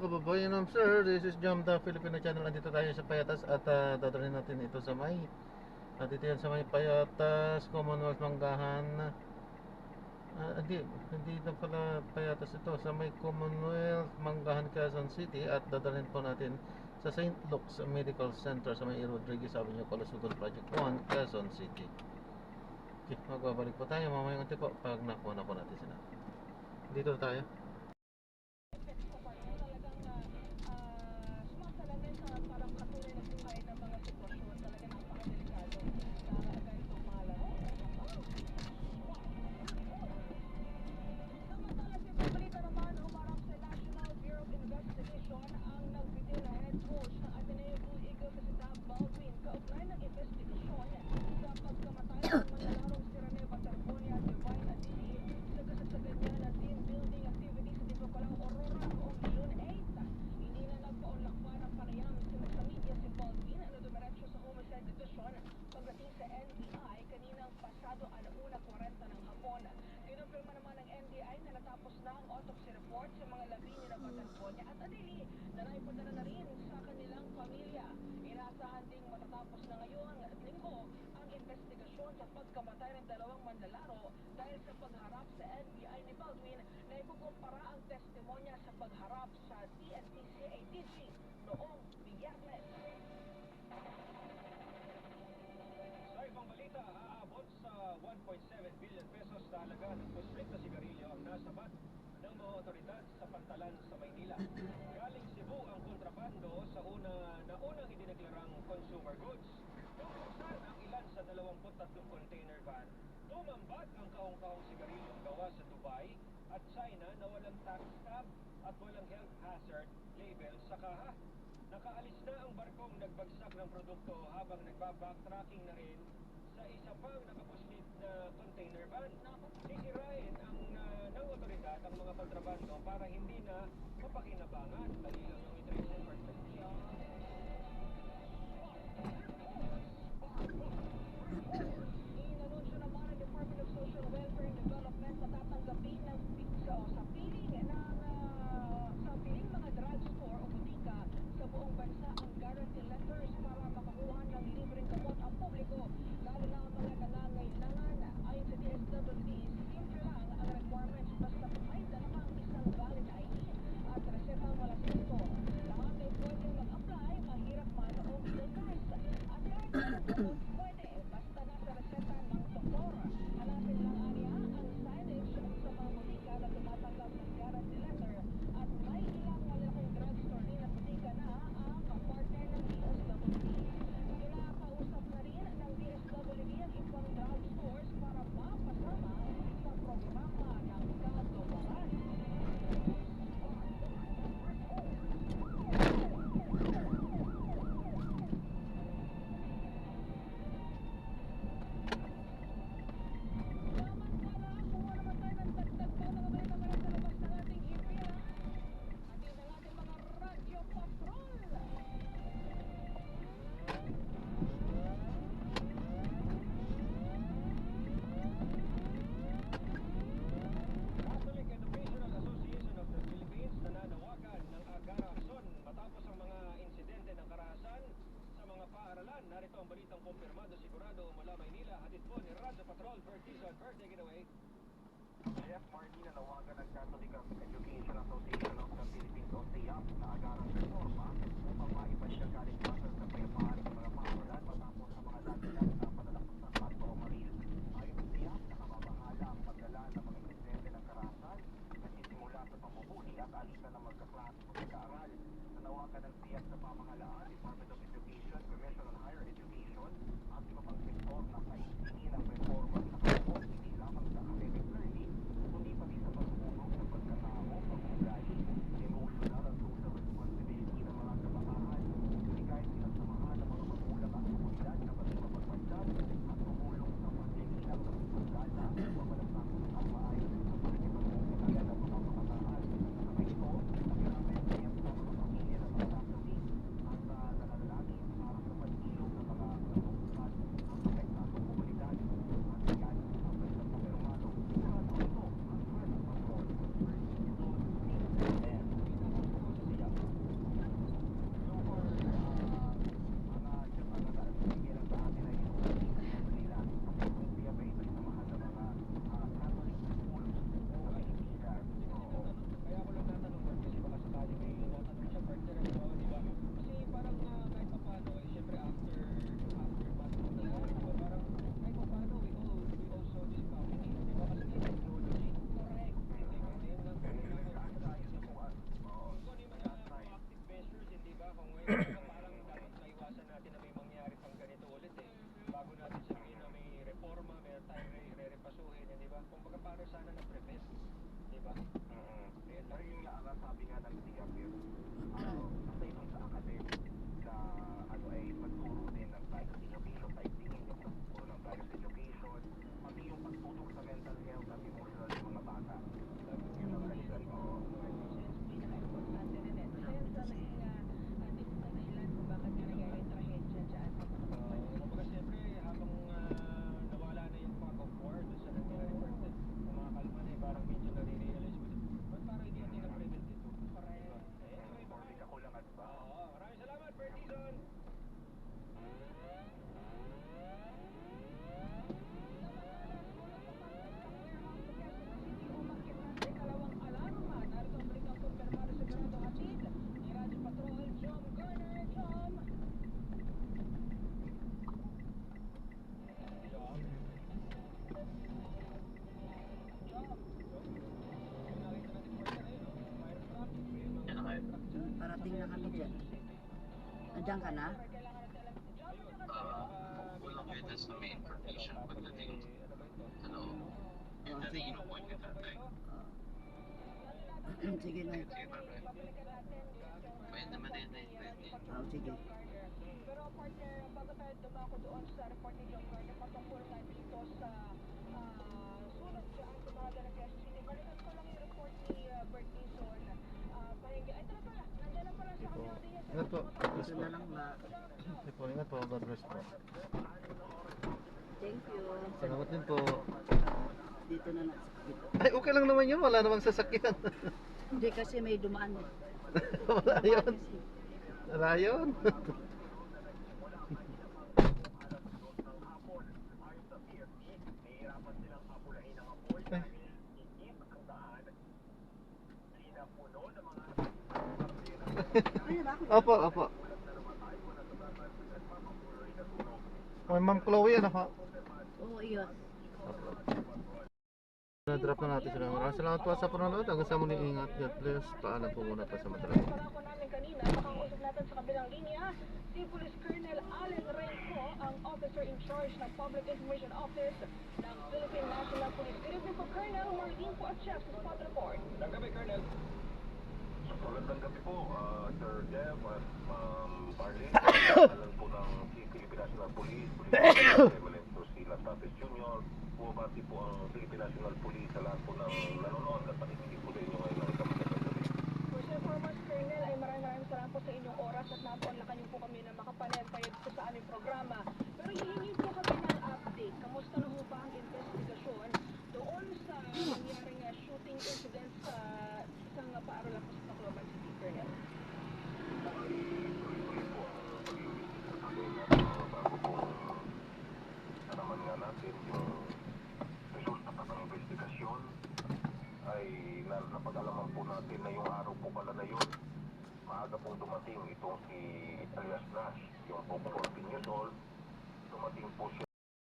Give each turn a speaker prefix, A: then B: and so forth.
A: kababayan, sir, this is Jam the Filipino channel. Andito tayo sa Payatas at dadalhin natin ito sa may dito yan sa may Payatas, Commonwealth Manggahan. Hindi na pala Payatas ito, sa may Commonwealth Manggahan, Quezon City. At dadalhin po natin sa St. Luke's Medical Center sa may Rodriguez Avenue, Calasugan Project 1, Quezon City. Okay, magbabalik po tayo mamayang unti po pag nakuha na po natin sila. Dito tayo.
B: Nakaalis na ang barkong nagbagsak ng produkto habang nagbabacktracking na rin sa isa pang nakapuslid na container van. Sisirain ng otoridad ang mga kontrabando para hindi na mapakinabangan. Dali lang yung itrace and perspective. Inanunsyo naman ang Department of Social Welfare and Development na tatanggapin ng sa piling mga drugstore o butika sa buong bansa ang guarantee letters para makakuha ng libreng gamot ang publiko, lalo na ang mga nangangailangan. Ayon sa DSWD, simple lang ang requirements basta may dalamang isang valid ID at reseta mula sa doktor. Lahat ay pwedeng mag-apply, mahirap man o middle class. At kahit anong gamot pwede, basta nasa reseta ng doktor. Hanapin lang aniya ang signage sa mga butika na tumatanggap ng guarantee letter. At may ilang malalaking drugstore din at butika na ang partner ng DSWD. Kinakausap na rin ng DSWD ang ibang drugstores para mapasama sa programa ng katuparan. Narito ang balitang kumpirmado, sigurado, mula Maynila. Hatid po ni Radyo Patrol, Vertizon. Bert, take it away.
C: Jeff Martin, nanawagan ng Catholic Education Association of the Philippines o CEAP na agarang reforma upang maibalik ang kaligtasan sa payapaan ng mga paaralan matapos sa mga dagat na panalakot sa Santo Maril. Ayon sa CEAP, nakamabahala ang pagdala ng mga insidente ng karahasan nagsisimula sa pamumuhuli at alitan ng magkaklase o pag-aaral. Nanawagan ng CEAP sa pamahalaan, Department of Education, Commission on Higher Education at iba pang sektor na paigtingin ang reforma sa pagkakot hindi lamang sa academic learning kundi pati sa pagbubunog sa pagkatao, pag-ugali
D: nakarating na kami dyan. Nandiyan ka na?
E: Walang evidence na may information pagdating sa loob. Yun na
D: sige.
E: inukuha niya tatay.
D: Sige na.
E: Sige, bye-bye. Pwede naman yun eh, pwede.
D: Sige.
B: Pero partner, bago tayo dumako doon sa report ni John Gardner patungkol nga dito sa sulat dyan sa mga Dalagues City. Balikan ko lang yung report ni Bert Dizon. Ay, tara pala. Nandiyan na pala sa
A: Sige po.
B: kanyang audience.
A: Ingat po.
D: Ito na lang ba?
A: Sige po, ingat po. God bless po.
D: Thank you.
A: Salamat din po.
D: Dito na lang. Dito.
A: Ay, okay lang naman yun. Wala namang sasakyan.
D: Hindi kasi may dumaan.
A: Wala yun. Wala yun. Ay.
D: Ay, ba ako?
A: Opo, opo. May Ma'am Chloe, ano po?
D: Oo, iyon.
A: Na-drop na natin sila. Maraming salamat po sa panonood. Hanggang sa muli, ingat. God bless. Paalam po muna pa sa madalas.
B: Pangako namin kanina, makausap natin sa kabilang linya, si Police Colonel Allen Renco, ang officer in charge ng Public Information Office ng Philippine National Police. Good evening po, Colonel. Marlene po at Chef sa Spot Report.
C: Magandang gabi po, Sir Jeff at Barley. Alam po ng Philippine National Police, Emelento Silas Tapes Jr. Bumabati po ang Philippine National Police sa lahat po ng nanonood at pakikinig po sa inyo ngayon ng kapatid.
B: First and foremost, Colonel, ay maraming salamat po sa inyong oras at napaunlakan niyo po kami na makapanayad po sa aming programa. Pero hihingi po kami ng update. Kamusta na ho ba ang investigasyon doon sa nangyaring shooting incident sa isang paaralan po sa Tacloban City, Colonel?
C: Bago po nalaman nga natin yung resulta pa ng investigasyon ay napag-alaman po natin na yung araw po pala na yun maaga pong dumating itong si Alias Nash, yung po 14 years old. Dumating po siya